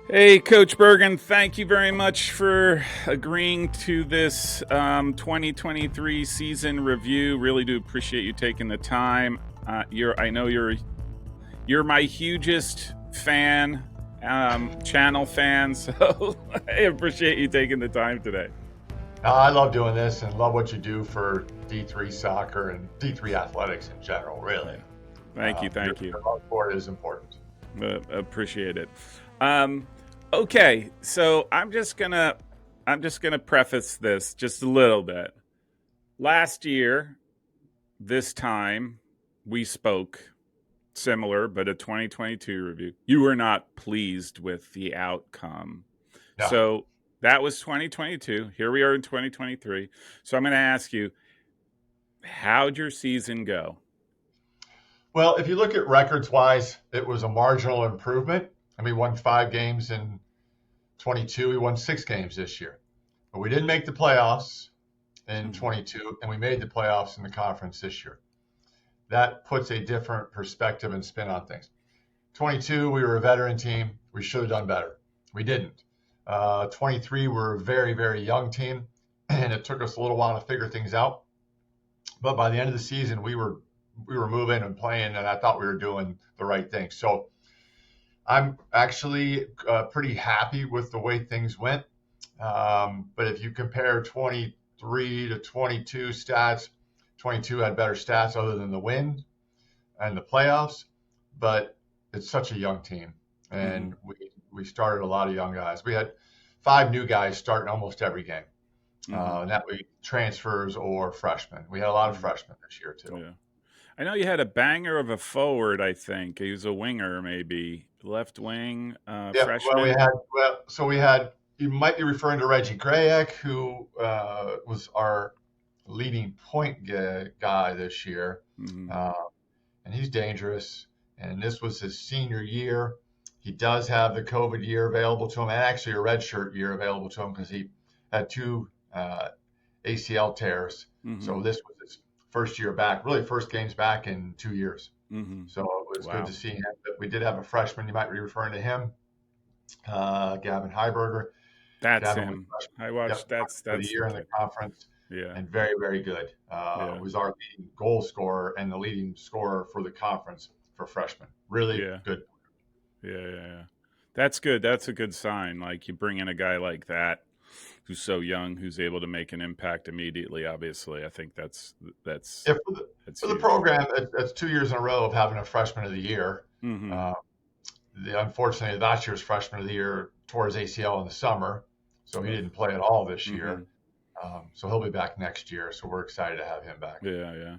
Hey, Coach Bergin, thank you very much for agreeing to this 2023 season review. Really do appreciate you taking the time. I know you're my hugest fan, channel fan, so I appreciate you taking the time today. I love doing this and love what you do for D3 soccer and D3 athletics in general, really. Yeah. Thank you, Your, thank you. your love for it is important. Appreciate it. Um, okay, so I'm just gonna preface this just a little bit. Last year, this time, we spoke similar, but a 2022 review. You were not pleased with the outcome. No. So that was 2022. Here we are in 2023. So I'm going to ask you, how'd your season go? Well, if you look at records wise, it was a marginal improvement. I mean, we won 5 games in 22. We won 6 games this year. But we didn't make the playoffs in Mhm. 22, and we made the playoffs in the conference this year. That puts a different perspective and spin on things. 22, we were a veteran team. We should have done better. We didn't. 23, we're a very, very young team, and it took us a little while to figure things out. But by the end of the season, we were moving and playing, and I thought we were doing the right thing. So I'm actually pretty happy with the way things went. But if you compare 23 to 22 stats, 22 had better stats other than the win and the playoffs. But it's such a young team, Mhm. and we started a lot of young guys. We had 5 new guys starting almost every game, Mhm. and that would be transfers or freshmen. We had a lot of Mhm. freshmen this year too. Yeah. I know you had a banger of a forward, I think. He was a winger, maybe. Left wing, Yeah, well, freshman. we had. You might be referring to Reggie Grayek, who was our leading point guy this year, Mhm. uh, and he's dangerous. And this was his senior year. He does have the COVID year available to him, and actually a redshirt year available to him because he had 2 ACL tears. So Mhm. this was his first year back, really first games back in 2 years. Mhm. So it was good to Wow. see him. But we did have a freshman. You might be referring to him, Gavin Heiberger. That's Gavin was him. freshman, I yep, watched freshman of the that's the year in the kid. conference, Yeah. and very, very good. Yeah. Was our leading goal scorer and the leading scorer for the conference for freshmen. Really Yeah. good. Yeah. That's good. That's a good sign. Like you bring in a guy like that who's so young, who's able to make an impact immediately. Obviously, I think that's Yeah, that's for the huge. program, that's 2 years in a row of having a freshman of the year. Hmm. Uh, Unfortunately, last year's freshman of the year tore his ACL in the summer, so he didn't play at all this year. Hmm. So he'll be back next year. So we're excited to have him back. Yeah.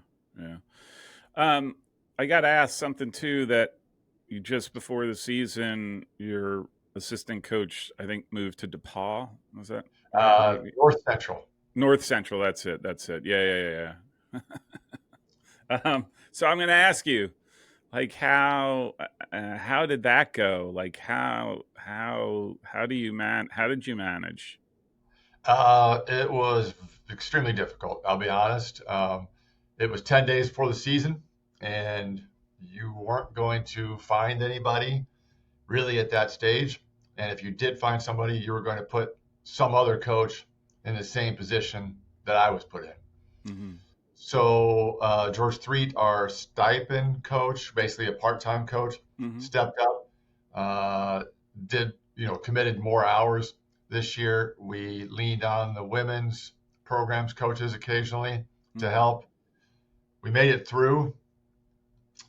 Um, I got to ask something too. That you just before the season, your assistant coach, I think, moved to DePaul. Was that right? North Central. North Central. That's it. That's it. Yeah. So I'm going to ask you, like, how did that go? Like, how do you how did you manage? It was extremely difficult. I'll be honest. It was 10 days before the season, and you weren't going to find anybody really at that stage. And if you did find somebody, you were going to put some other coach in the same position that I was put in. Hmm. So George Threet, our stipend coach, basically a part-time coach, Hmm. stepped up, uh, did committed more hours this year. We leaned on the women's programs coaches occasionally to Hmm. help. We made it through,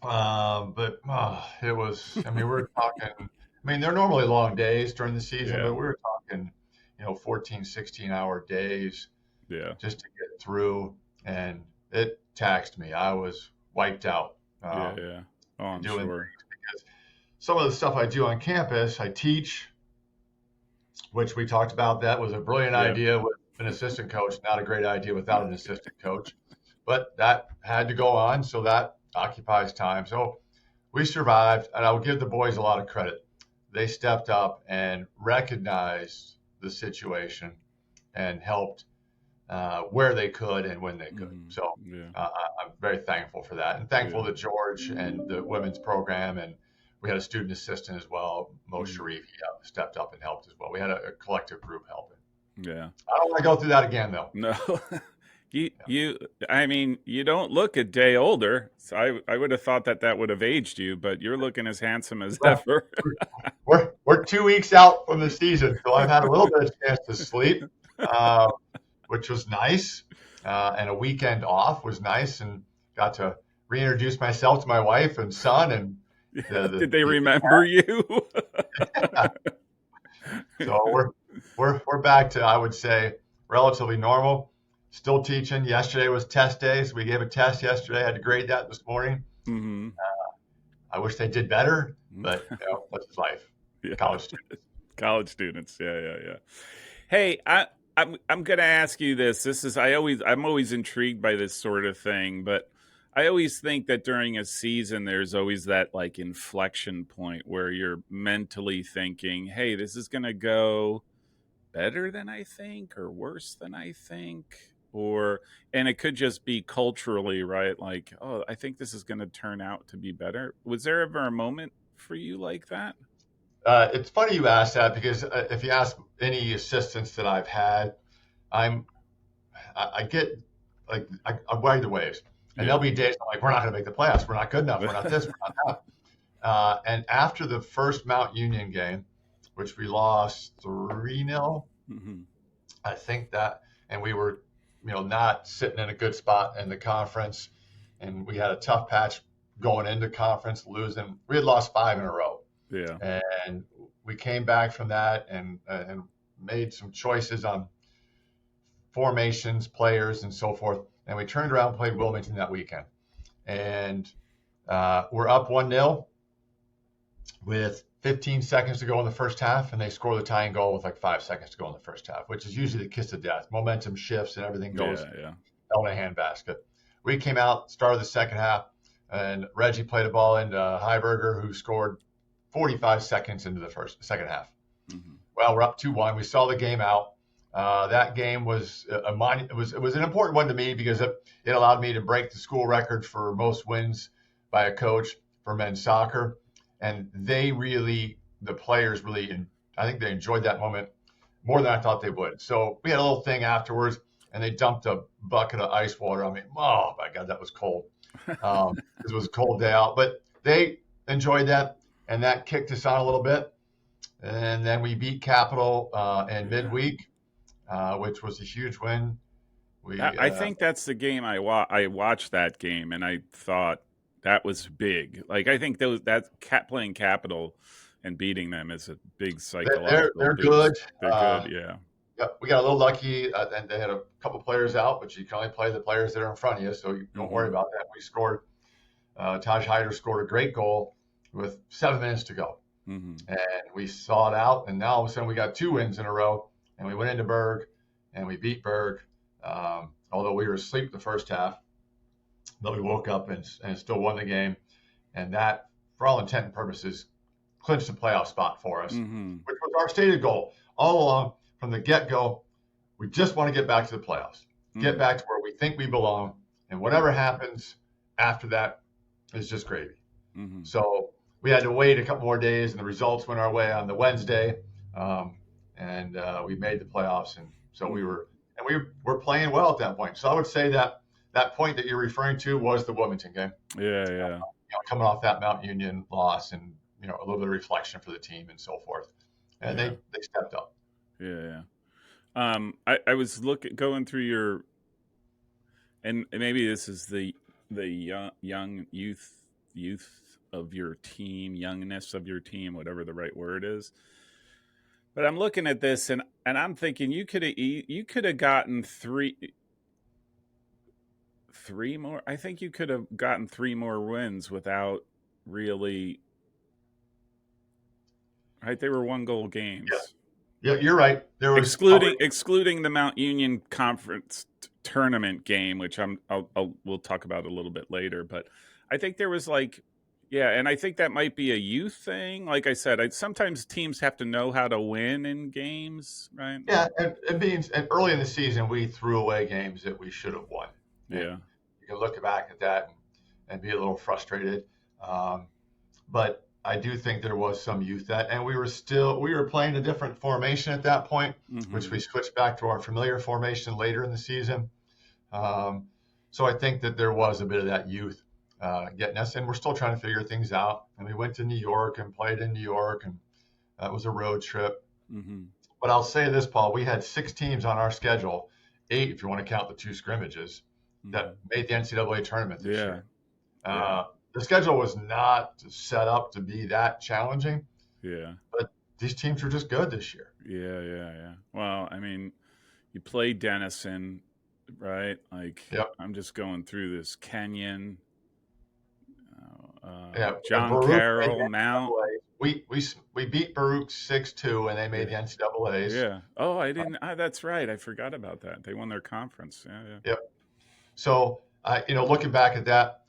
but it was. I mean, we're talking. I mean, they're normally long days during the season, Yeah. but we were talking, 14, 16-hour days Yeah. just to get through, and it taxed me. I was wiped out Yeah. Oh, I'm doing sure. things because some of the stuff I do on campus, I teach, which we talked about. That was a brilliant Yeah. idea with an assistant coach, not a great idea without an assistant coach, but that had to go on, so that occupies time. So we survived, and I will give the boys a lot of credit. They stepped up and recognized the situation and helped where they could and when they could. Hmm. So Yeah. I'm very thankful for that, and thankful Yeah. that George and the women's program and we had a student assistant as well, Mo Sharif. He stepped up and helped as well. We had a collective group helping. Yeah. I don't want to go through that again, though. No. I mean, you don't look a day older. So I would have thought that would have aged you, but you're looking as handsome as ever. We're 2 weeks out from the season, so I've had a little bit of chance to sleep, which was nice. And a weekend off was nice, and got to reintroduce myself to my wife and son. And did they remember you? So we're back to, I would say, relatively normal. Still teaching. Yesterday was test day, so we gave a test yesterday. I had to grade that this morning. Mm-hmm. I wish they did better, but that's life. Yeah. College students. Yeah. Hey, I'm going to ask you this. I'm always intrigued by this sort of thing, but I always think that during a season, there's always that like inflection point where you're mentally thinking, hey, this is going to go better than I think or worse than I think. And it could just be culturally, right? Like, oh, I think this is going to turn out to be better. Was there ever a moment for you like that? It's funny you ask that, because if you ask any assistants that I've had, I get like, I ride the waves, and there'll be days I'm like, we're not going to make the playoffs. We're not good enough. We're not this. We're not that. And after the first Mount Union game, which we lost 3-0, I think that, and we were, not sitting in a good spot in the conference, and we had a tough patch going into conference, losing. We had lost 5 in a row. Yeah. And we came back from that and made some choices on formations, players, and so forth. And we turned around and played Wilmington that weekend. And we're up 1-0 with 15 seconds to go in the first half, and they score the tying goal with like 5 seconds to go in the first half, which is usually the kiss of death. Momentum shifts and everything goes down a handbasket. We came out, started the second half, and Reggie played a ball into Heiberger, who scored 45 seconds into the second half. Well, we're up 2-1. We saw the game out. That game was it was an important one to me, because it allowed me to break the school record for most wins by a coach for men's soccer. And the players really, I think they enjoyed that moment more than I thought they would. So we had a little thing afterwards, and they dumped a bucket of ice water on me. Oh my God, that was cold. It was a cold day out, but they enjoyed that, and that kicked us on a little bit. And then we beat Capital in midweek, which was a huge win. I think that's the game I watched that game, and I thought that was big. Like, I think playing Capital and beating them is a big psychological. They're good. They're good. Yeah. We got a little lucky, and they had a couple players out, but you can only play the players that are in front of you, so you don't worry about that. We scored. Taj Hyder scored a great goal with 7 minutes to go, and we saw it out. And now all of a sudden we got 2 wins in a row, and we went into Berg, and we beat Berg. Although we were asleep the first half, but we woke up and still won the game, and that, for all intent and purposes, clinched a playoff spot for us, which was our stated goal all along from the get-go. We just want to get back to the playoffs, get back to where we think we belong, and whatever happens after that is just gravy. So we had to wait a couple more days, and the results went our way on the Wednesday, and we made the playoffs, and so we were playing well at that point. So I would say that point that you're referring to was the Wilmington game. Yeah. Coming off that Mount Union loss, and a little bit of reflection for the team and so forth, and they stepped up. Yeah. I was going through your, and maybe this is the young youth of your team, youngness of your team, whatever the right word is. But I'm looking at this, and I'm thinking you could have gotten three more. I think you could have gotten 3 more wins without really. Right, they were 1-goal games. Yeah, you're right. There was excluding the Mount Union Conference tournament game, which we'll talk about a little bit later. But I think there was and I think that might be a youth thing. Like I said, sometimes teams have to know how to win in games, right? Yeah, and it means, and early in the season we threw away games that we should have won. Yeah, you can look back at that and be a little frustrated. But I do think there was some youth and we were playing a different formation at that point, which we switched back to our familiar formation later in the season. So I think that there was a bit of that youth getting us, and we're still trying to figure things out. And we went to New York and played in New York, and that was a road trip. But I'll say this, Paul, we had 6 teams on our schedule, 8 if you want to count the 2 scrimmages, that made the NCAA tournament this year. The schedule was not set up to be that challenging. But these teams are just good this year. Yeah. Well, I mean, you play Denison, right? Like, I'm just going through this. Kenyon, John Carroll, Mount. We beat Baruch 6-2, and they made the NCAAs. Yeah. Oh, I didn't. That's right. I forgot about that. They won their conference. Yeah. So, looking back at that,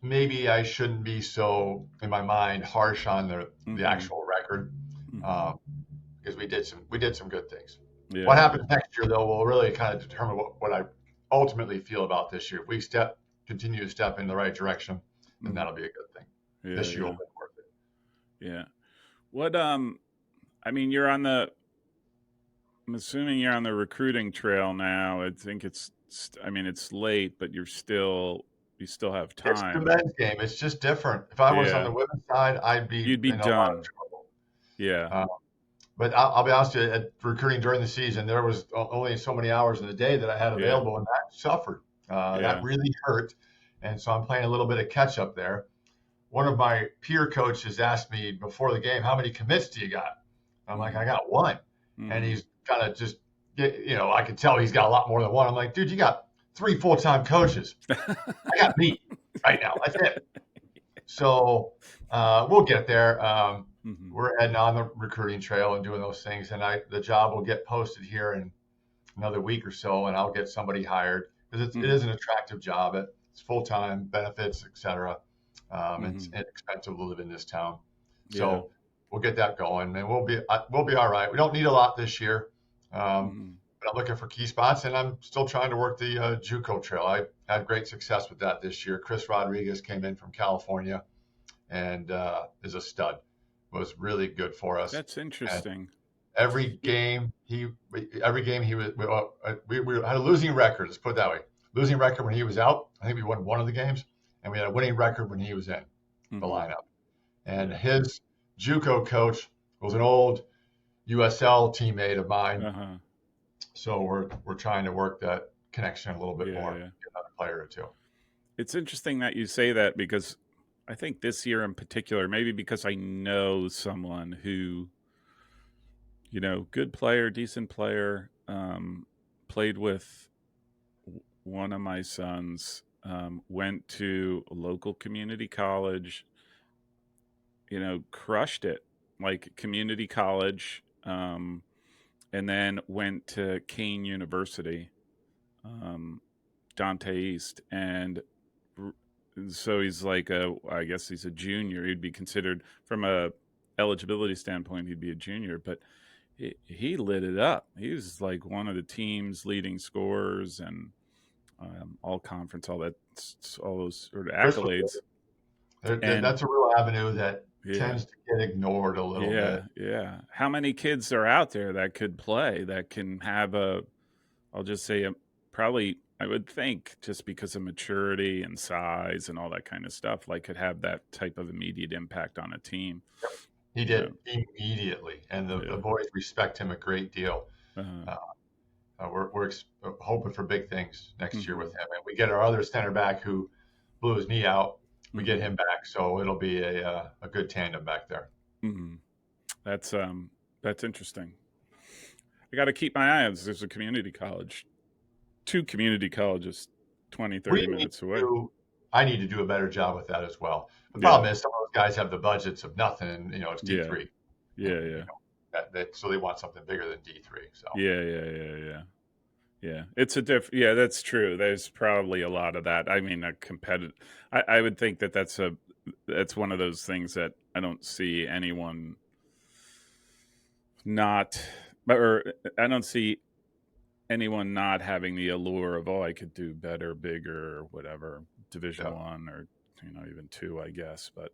maybe I shouldn't be so, in my mind, harsh on the actual record, because we did some good things. What happens next year, though, will really kind of determine what I ultimately feel about this year. If we continue to step in the right direction, then that'll be a good thing. This year will be worth it. Yeah. What I mean, I'm assuming you're on the recruiting trail now. I think it's late, but you still have time. It's the men's game. It's just different. If I was on the women's side, you'd be done. A lot of trouble. Yeah. But I'll be honest with you, at recruiting during the season, there was only so many hours in the day that I had available, and that suffered. That really hurt. And so I'm playing a little bit of catch up there. One of my peer coaches asked me before the game, how many commits do you got? I'm like, I got 1. And he's kind of just, I could tell he's got a lot more than 1. I'm like, dude, you got 3 full-time coaches. I got me right now. That's it. So we'll get there. We're heading on the recruiting trail and doing those things. And the job will get posted here in another week or so, and I'll get somebody hired because it is an attractive job. It's full-time, benefits, et cetera. It's expensive to live in this town. So we'll get that going, and we'll be all right. We don't need a lot this year. But I'm looking for key spots, and I'm still trying to work the JUCO trail. I had great success with that this year. Chris Rodriguez came in from California and is a stud. Was really good for us. That's interesting. And every game he was, we had a losing record. Let's put it that way. Losing record when he was out. I think we won one of the games, and we had a winning record when he was in the lineup. And his JUCO coach was an old USL teammate of mine. So we're trying to work that connection a little bit more. Get another player or 2. It's interesting that you say that because I think this year in particular, maybe because I know someone who, good player, decent player, played with one of my sons, went to a local community college, crushed it, like community college, and then went to Kane University, Dante East, and so he's like I guess he's a junior. He'd be considered from a eligibility standpoint, he'd be a junior, but he lit it up. He was like one of the team's leading scorers and all conference, all those sort of accolades. That's a real avenue that tends to get ignored a little bit. Yeah. How many kids are out there that could play, that can have I'll just say probably, I would think, just because of maturity and size and all that kind of stuff, like could have that type of immediate impact on a team. He did immediately, and the boys respect him a great deal. We're hoping for big things next year with him, and we get our other center back who blew his knee out. We get him back, so it'll be a good tandem back there. That's interesting. I got to keep my eye on. There's a community college. 2 community colleges 20, 30 minutes away. I need to do a better job with that as well. The problem is some of those guys have the budgets of nothing, and it's D3. So they want something bigger than D3. So yeah. It's a that's true. There's probably a lot of that. I mean, a competitive. I would think that's one of those things that I don't see anyone not, or I don't see anyone not having the allure of, I could do better, bigger, or whatever, Division 1 or even 2, I guess. But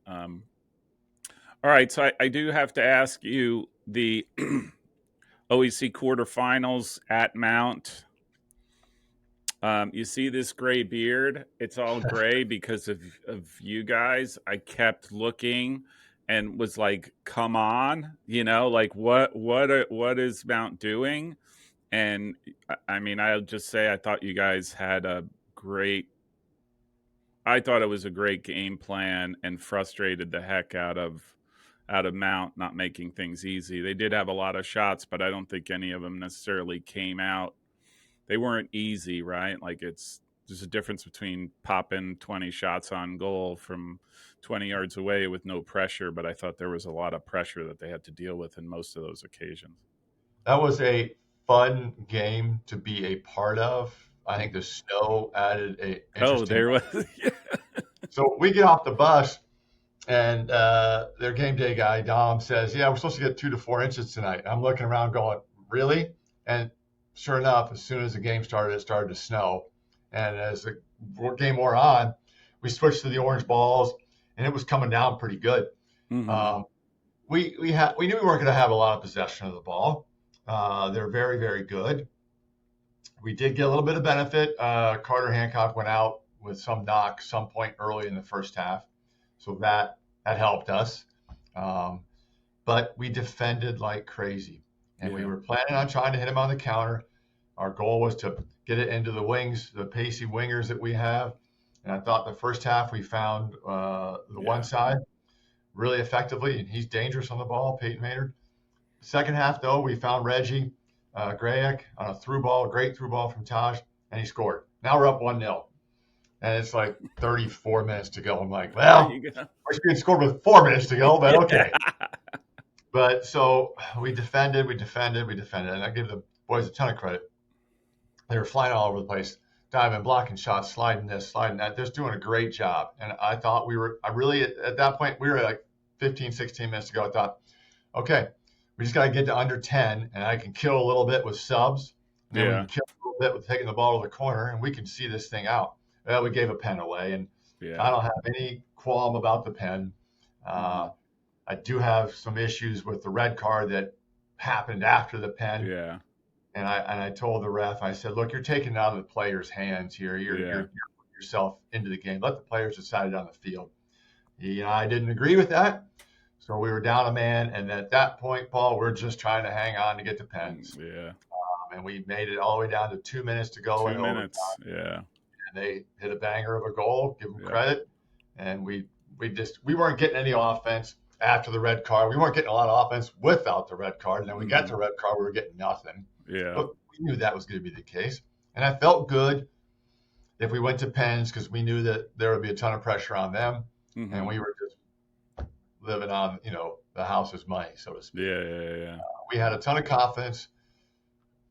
All right, so I do have to ask you the OEC quarterfinals at Mount. You see this gray beard? It's all gray because of you guys. I kept looking and was like, "Come on, like what is Mount doing?" And I mean, I'll just say I thought you guys had a great. I thought it was a great game plan and frustrated the heck out of Mount not making things easy. They did have a lot of shots, but I don't think any of them necessarily came out. They weren't easy, right? Like there's a difference between popping 20 shots on goal from 20 yards away with no pressure, but I thought there was a lot of pressure that they had to deal with in most of those occasions. That was a fun game to be a part of. I think the snow added a Oh, interesting. there was. Yeah. So we get off the bus, and their game day guy Dom says, "Yeah, we're supposed to get 2 to 4 inches tonight." I'm looking around, going, "Really?" And sure enough, as soon as the game started, it started to snow. And as the game wore on, we switched to the orange balls, and it was coming down pretty good. Mm-hmm. Um, we knew we weren't going to have a lot of possession of the ball. They're very, very good. We did get a little bit of benefit. Carter Hancock went out with some knock some point early in the first half, so that helped us. Um, but we defended like crazy, and we Yeah. were planning on trying to hit him on the counter. Our goal was to get it into the wings, the pacey wingers that we have. And I thought the first half we found the one Yeah. side really effectively, and he's dangerous on the ball, Peyton Maynard. Second half, though, we found Reggie Grayek on a through ball, a great through ball from Taj, and he scored. Now we're up 1-0, and it's like 34 minutes to go. I'm like, There well, you go. we're being scored with 4 minutes to go, but okay. Yeah. But so we defended, and I give the boys a ton of credit. They were flying all over the place, diving, blocking shots, sliding this, sliding that, just doing a great job. And I thought I really, at that point, we were like 15, 16 minutes to go. I thought, okay, we just got to get to under 10, and I can kill a little bit with subs, and then we Yeah. can kill a little bit with taking the ball to the corner, and we can see this thing out. Well, we gave a pen away, and I Yeah. don't have any qualm about the pen. Mm-hmm. I do have some issues with the red card that happened after the pen. Yeah. And I told the ref, I said, look, you're taking it out of the players' hands here. You're Yeah. putting yourself into the game. Let the players decide it on the field. I didn't agree with that. So we were down a man. And at that point, Paul, we're just trying to hang on to get the pens. Yeah. And we made it all the way down to 2 minutes to go in 2 minutes. overtime. Yeah. And they hit a banger of a goal, give them Yeah. credit. And we weren't getting any offense after the red card. We weren't getting a lot of offense without the red card. And then we got the red card, we were getting nothing. Yeah. But we knew that was going to be the case. And I felt good if we went to pens because we knew that there would be a ton of pressure on them. Mm-hmm. And we were just living on, the house's money, so to speak. Yeah. We had a ton of confidence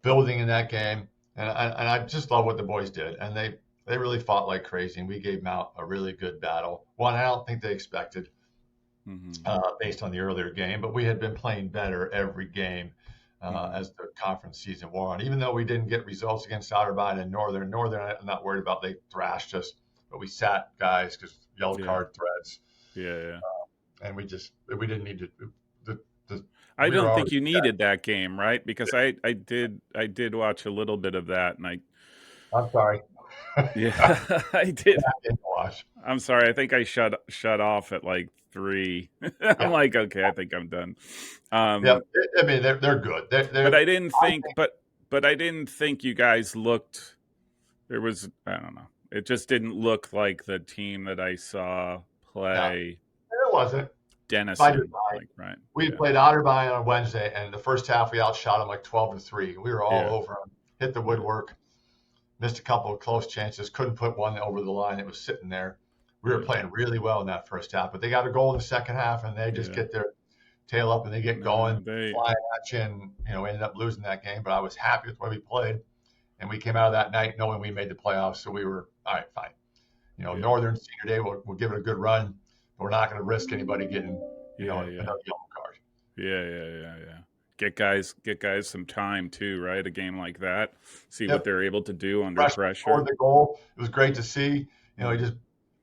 building in that game. And I just love what the boys did. And they really fought like crazy. And we gave Mount a really good battle. One, I don't think they expected based on the earlier game, but we had been playing better every game. As the conference season wore on. Even though we didn't get results against Otterbein and Northern, I'm not worried about. They thrashed us, but we sat guys because yellow card threats. Yeah. And we didn't need to. I we were don't think already you set. needed that game, right? Because I did watch a little bit of that, and I'm sorry. yeah, I did. I didn't watch. I'm sorry. I think I shut off at like 3. I'm like, okay, I think I'm done. Yeah, I mean they're good. But I didn't think, but I didn't think you guys looked. There was, I don't know. It just didn't look like the team that I saw play. No, it wasn't. Denison, like, right? We played Otterbein on Wednesday, and the first half we outshot them like 12-3. We were all over them, hit the woodwork, missed a couple of close chances, couldn't put one over the line. It was sitting there. We were playing really well in that first half, but they got a goal in the second half, and they just get their tail up and they get going, flying at you, and we ended up losing that game. But I was happy with the way we played, and we came out of that night knowing we made the playoffs. So we were all right, fine. Northern Senior Day, we'll give it a good run, but we're not going to risk anybody getting another yellow card. Yeah. Get guys some time too, right? A game like that, see what they're able to do under pressure. Scored the goal. It was great to see. He just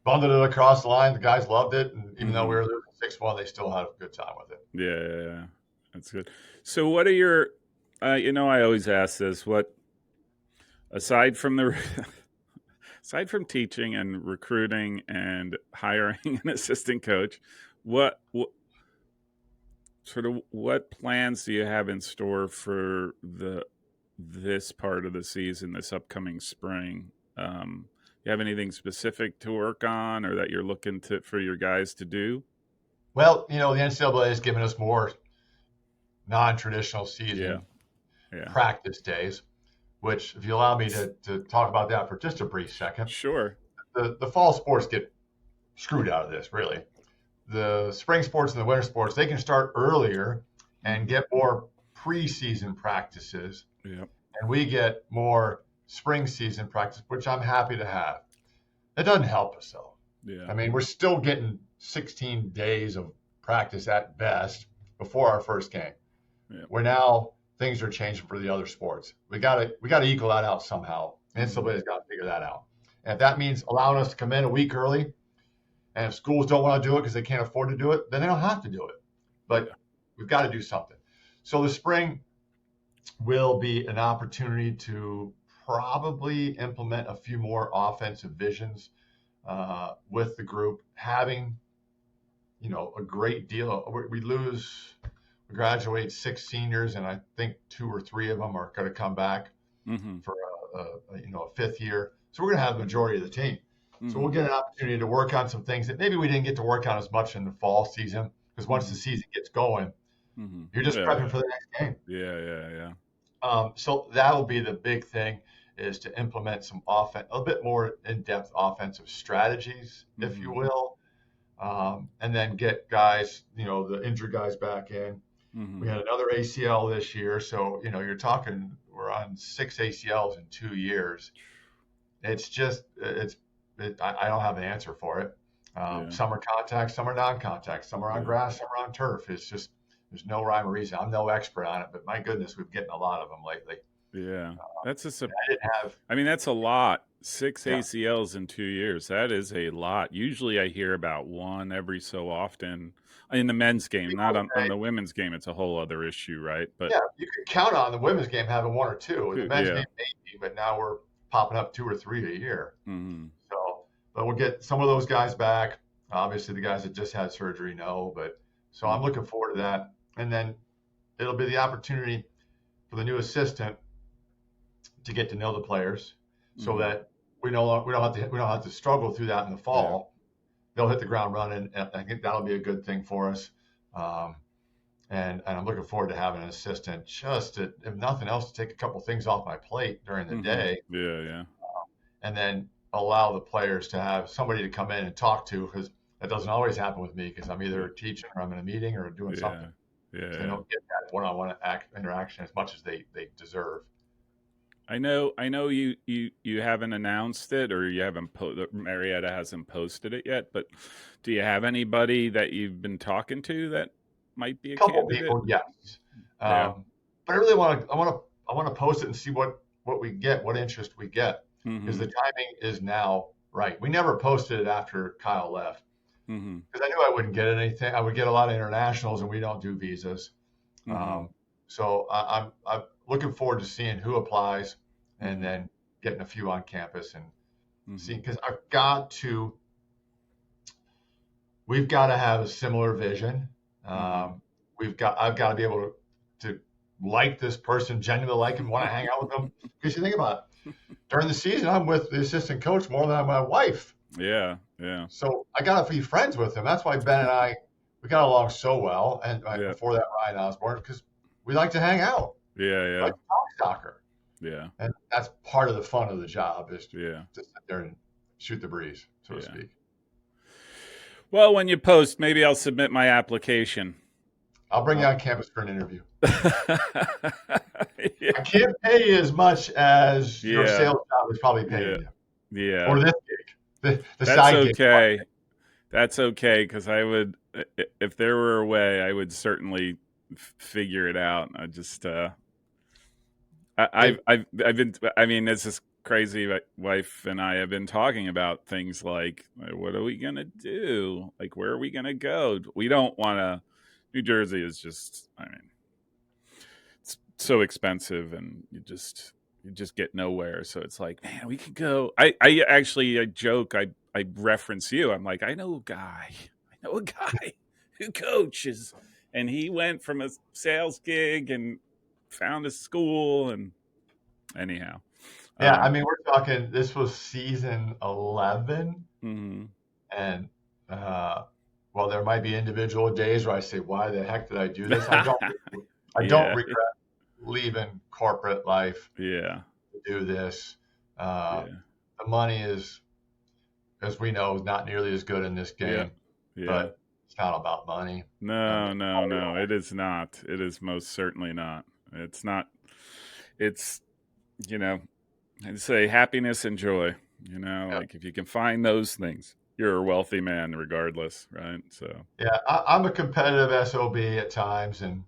bundled it across the line. The guys loved it, and even though we were losing 6-1, they still have a good time with it. Yeah. That's good. So what are your, I always ask this, aside from the, aside from teaching and recruiting and hiring an assistant coach, what what plans do you have in store for this part of the season, this upcoming spring? You have anything specific to work on, or that you're looking for your guys to do? Well, the NCAA has given us more non-traditional Yeah. season practice days, which, if you allow me to talk about that for just a brief second, Sure. the fall sports get screwed out of this, really. The spring sports and the winter sports, they can start earlier and get more preseason practices. Yeah. And we get more spring season practice, which I'm happy to have. It doesn't help us, though. Yeah. I mean, we're still getting 16 days of practice at best before our first game. Yeah. Where now things are changing for the other sports. We got to equal that out somehow. And somebody's got to figure that out. And if that means allowing us to come in a week early, and if schools don't want to do it because they can't afford to do it, then they don't have to do it. But we've got to do something. So the spring will be an opportunity to probably implement a few more offensive visions with the group, having, a great deal. We graduate 6 seniors, and I think 2 or 3 of them are going to come back for a 5th year. So we're going to have the majority of the team. So we'll get an opportunity to work on some things that maybe we didn't get to work on as much in the fall season, because once the season gets going, you're just prepping for the next game. Yeah. So that will be the big thing, is to implement some a bit more in-depth offensive strategies, if you will, and then get guys, the injured guys back in. We had another ACL this year, so you're talking, we're on 6 ACLs in 2 years. It's just I don't have an answer for it. Some are contact, some are non-contact, some are on grass, some are on turf. It's just, there's no rhyme or reason. I'm no expert on it, but my goodness, we've getting a lot of them lately. Yeah, I mean, that's a lot. 6 ACLs in 2 years. That is a lot. Usually I hear about one every so often in the men's game, not on the women's game. It's a whole other issue, right? But yeah, you can count on the women's game having 1 or 2. The men's game maybe, but now we're popping up 2 or 3 a year. So, but we'll get some of those guys back. Obviously, the guys that just had surgery, no. But so I'm looking forward to that. And then it'll be the opportunity for the new assistant to get to know the players, so that we don't have to struggle through that in the fall. They'll hit the ground running, and I think that'll be a good thing for us. And I'm looking forward to having an assistant, just to, if nothing else, to take a couple things off my plate during the day. And then allow the players to have somebody to come in and talk to, because that doesn't always happen with me, because I'm either teaching or I'm in a meeting or doing something. So they don't get that one-on-one interaction as much as they deserve. I know you haven't announced it, or you haven't Marietta hasn't posted it yet, but do you have anybody that you've been talking to that might be a couple candidate? People, yes. But I really want to post it and see what we get, what interest we get, because the timing is now right. We never posted it after Kyle left, because I knew I wouldn't get anything. I would get a lot of internationals, and we don't do visas. So I'm looking forward to seeing who applies, and then getting a few on campus and seeing, because we've got to have a similar vision. I've got to be able to like this person, genuinely like him, want to hang out with them. Because you think about it, during the season, I'm with the assistant coach more than my wife. Yeah. So I got to be friends with him. That's why Ben and I, we got along so well. And before that, Ryan Osborne, because we like to hang out. We like to talk soccer. And that's part of the fun of the job, is to sit there and shoot the breeze, so to speak. Well, when you post, maybe I'll submit my application. I'll bring you on campus for an interview. I can't pay you as much as your sales job is probably paying you. Or this gig. The side gig. That's okay. That's okay, because I would, if there were a way, I would certainly figure it out. I just, I've been, I mean, this is crazy wife and I have been talking about things like, what are we gonna do? Like, where are we gonna go? We don't want to. New Jersey is just, I mean, it's so expensive, and you just get nowhere. So it's like, man, we could go. I actually I joke. I reference you. I'm like, I know a guy. I know a guy who coaches, and he went from a sales gig and found a school, and anyhow. Yeah, I mean, we're talking. This was season 11, Mm-hmm. and well, there might be individual days where I say, "Why the heck did I do this?" I don't. I don't Yeah, regret leaving corporate life yeah, to do this. Uh, yeah, the money is, as we know, is not nearly as good in this yeah, game, yeah. but it's not about money. No, It's no, no. It is not. It is most certainly not. It's not. It's, you know, I'd say happiness and joy. yeah, Like if you can find those things, you're a wealthy man, regardless, right? So, yeah. I'm a competitive SOB at times, and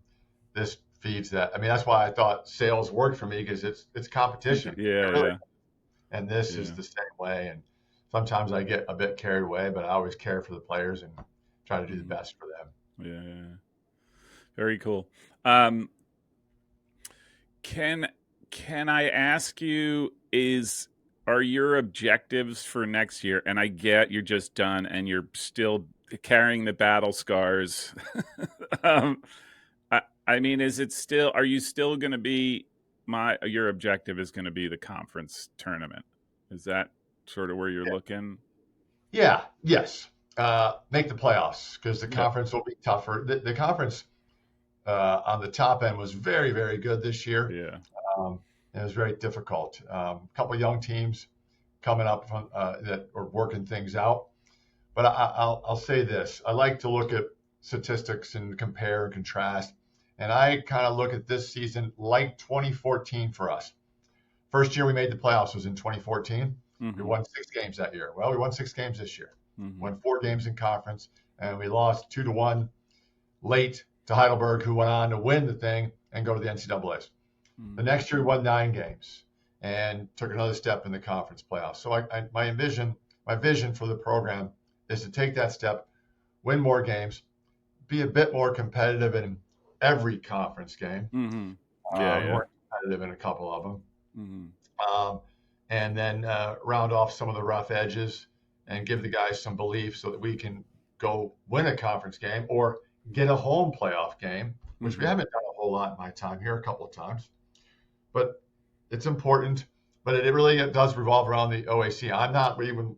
this feeds that. I mean, that's why I thought sales worked for me because it's competition. It yeah, really, yeah, and this is yeah, the same way. And sometimes I get a bit carried away, but I always care for the players and try to do the hmm, best for them. yeah, yeah. Very cool. Um, can can I ask you, is are your objectives for next year? And I get you're just done and you're still carrying the battle scars. um, I mean, is it still? Are you still going to be your objective is going to be the conference tournament? Is that sort of where you're looking? Yeah, yes. Make the playoffs because the Yep. conference will be tougher. The conference on the top end was very, very good this year. Yeah. It was very difficult. A couple of young teams coming up from, that are working things out. But I'll say this: I like to look at statistics and compare and contrast. And I kind of look at this season like 2014 for us. First year we made the playoffs was in 2014. We Mm-hmm. won 6 games that year. Well, we won 6 games this year. Mm-hmm. Won 4 games in conference, and we lost 2-1 late to Heidelberg, who went on to win the thing and go to the NCAA's. The Mm-hmm. next year we won 9 games and took another step in the conference playoffs. So my vision for the program is to take that step, win more games, be a bit more competitive in every conference game. Mm-hmm. Yeah. We Yeah. weren't competitive in a couple of them. Mm-hmm. And then round off some of the rough edges and give the guys some belief so that we can go win a conference game or get a home playoff game, which we Mm-hmm. haven't done a whole lot in my time here, a couple of times. But it's important. But it really does revolve around the OAC. I'm not even,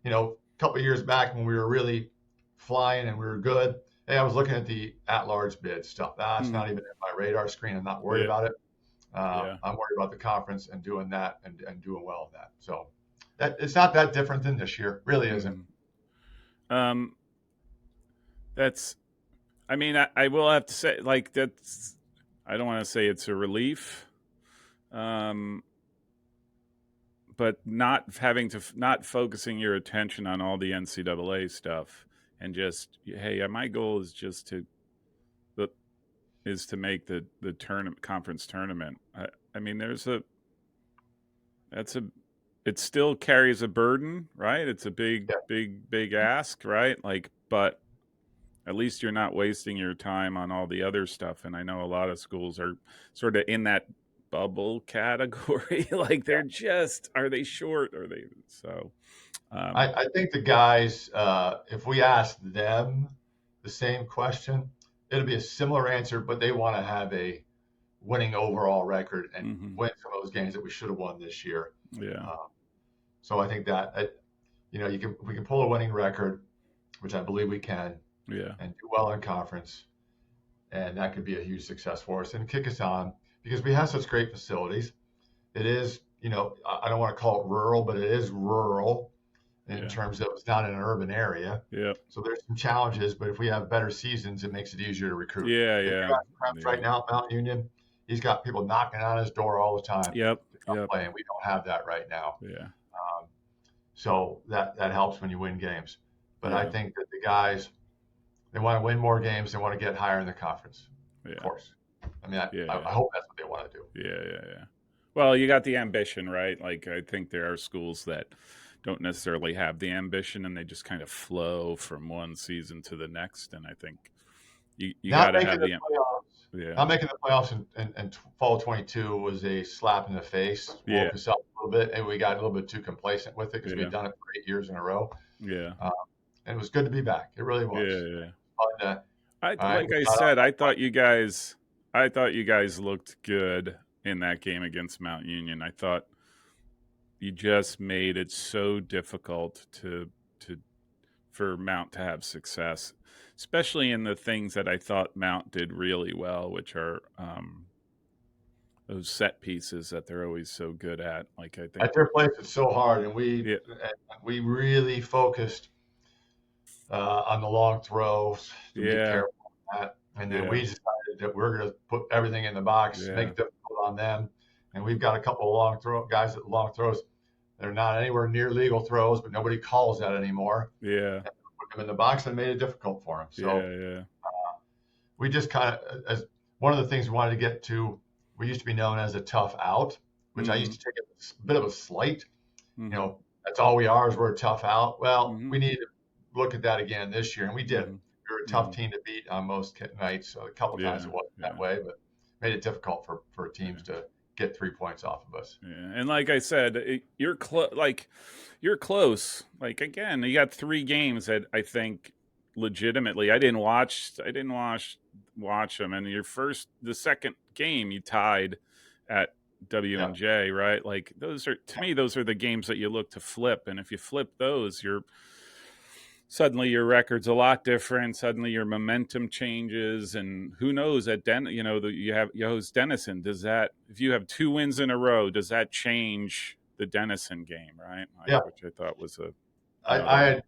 a couple of years back when we were really flying and we were good. Hey, I was looking at the at-large bid stuff. That's Mm-hmm. not even in my radar screen. I'm not worried Yeah. about it. Yeah. I'm worried about the conference and doing that and doing well in that. So it's not that different than this year. Really isn't. Mm-hmm. That's. I mean, I will have to say, like, that's. I don't want to say it's a relief. Um, but not focusing your attention on all the NCAA stuff and just, hey, my goal is just to the is to make the tournament conference tournament. I mean, that's a it still carries a burden, right? It's a Yeah. big ask, right? Like, but at least you're not wasting your time on all the other stuff. And I know a lot of schools are sort of in that bubble category. Like are they short? Are they so? I think the guys, if we ask them the same question, it'll be a similar answer, but they want to have a winning overall record and Mm-hmm. win some of those games that we should have won this year. Yeah, Uh, so I think that, we can pull a winning record, which I believe we can, yeah, and do well in conference. And that could be a huge success for us and kick us on because we have such great facilities. It is, I don't want to call it rural, but it is rural in yeah, terms of it's not in an urban area. yeah, So there's some challenges, but if we have better seasons, it makes it easier to recruit. yeah, If you yeah, got Krebs yeah, right now at Mount Union, he's got people knocking on his door all the time yep, to come yep, play, and we don't have that right now. yeah, Um, so that helps when you win games. But I yeah, think that the guys, they want to win more games. They want to get higher in the conference, of yeah, course. I mean, yeah, I yeah, hope that's what they want to do. yeah, yeah, yeah. Well, you got the ambition, right? Like, I think there are schools that don't necessarily have the ambition and they just kind of flow from one season to the next. And I think you got Not to making have the the, playoffs, yeah, not making the playoffs in fall 22 was a slap in the face. yeah, Woke us up a little bit, and we got a little bit too complacent with it because we'd yeah, done it for 8 years in a row. yeah, Um, and it was good to be back. It really yeah, was. yeah. Fun Like we I got said, out. I thought you guys looked good in that game against Mount Union. I thought you just made it so difficult to for Mount to have success, especially in the things that I thought Mount did really well, which are those set pieces that they're always so good at. Like I think, At their place, it's so hard, and yeah, we really focused on the long throws to be yeah, careful on that. And then yeah, we decided that we're going to put everything in the box, make yeah, it difficult on them. And we've got a couple of guys at long throws. They're not anywhere near legal throws, but nobody calls that anymore. yeah, And put them in the box and made it difficult for them. So yeah, we just kind of, as one of the things we wanted to get to, we used to be known as a tough out, which I used mm-hmm, to take a bit of a slight. mm-hmm, That's all we are is we're a tough out. Well, mm-hmm, we need to look at that again this year, and we did. mm-hmm, We were a tough mm-hmm. team to beat on most nights. So a couple of times Yeah, it wasn't that yeah, way, but made it difficult for yeah. teams to get 3 points off of us. Yeah, and like I said, you're close. Like again, you got 3 games that I think legitimately. I didn't watch them. And the second game, you tied at W Yeah, and J, right? Like those are to me, those are the games that you look to flip. And if you flip those, suddenly your record's a lot different. Suddenly your momentum changes, and who knows at you host Denison. Does that, if you have 2 wins in a row, does that change the Denison game, right? Like, yeah. which I thought was I another. had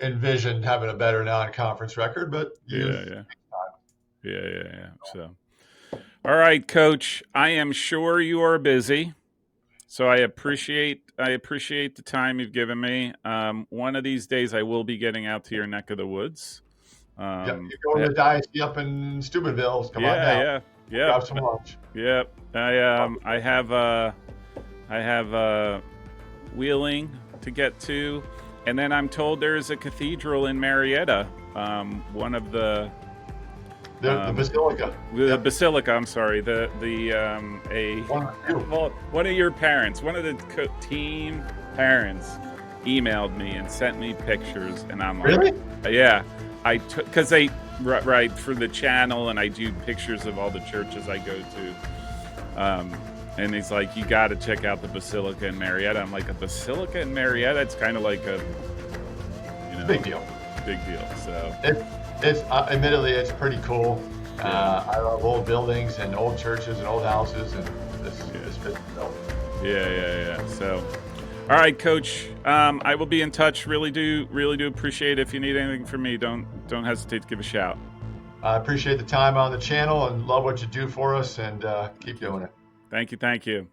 envisioned having a better non-conference record, but youth. Yeah, yeah. So, all right, Coach. I am sure you are busy. So I appreciate the time you've given me. One of these days, I will be getting out to your neck of the woods. Yep, Um, you go to the Dicey up in Steubenville. Come on yeah, down. yeah, yep, Grab some lunch. yep. I have Wheeling to get to, and then I'm told there's a cathedral in Marietta. One of the The Basilica. The basilica. I'm sorry. One of your parents, one of the team parents, emailed me and sent me pictures, and I'm like, Really? yeah, I took because they right for the channel, and I do pictures of all the churches I go to. And he's like, you got to check out the Basilica in Marietta. I'm like, a Basilica in Marietta? It's kind of like a, Big deal. Big deal. So It's admittedly it's pretty cool. I love old buildings and old churches and old houses, and this fits the bill. yeah. So, all right, Coach. I will be in touch. Really do appreciate it. If you need anything from me, don't hesitate to give a shout. I appreciate the time on the channel and love what you do for us, and keep doing it. Thank you.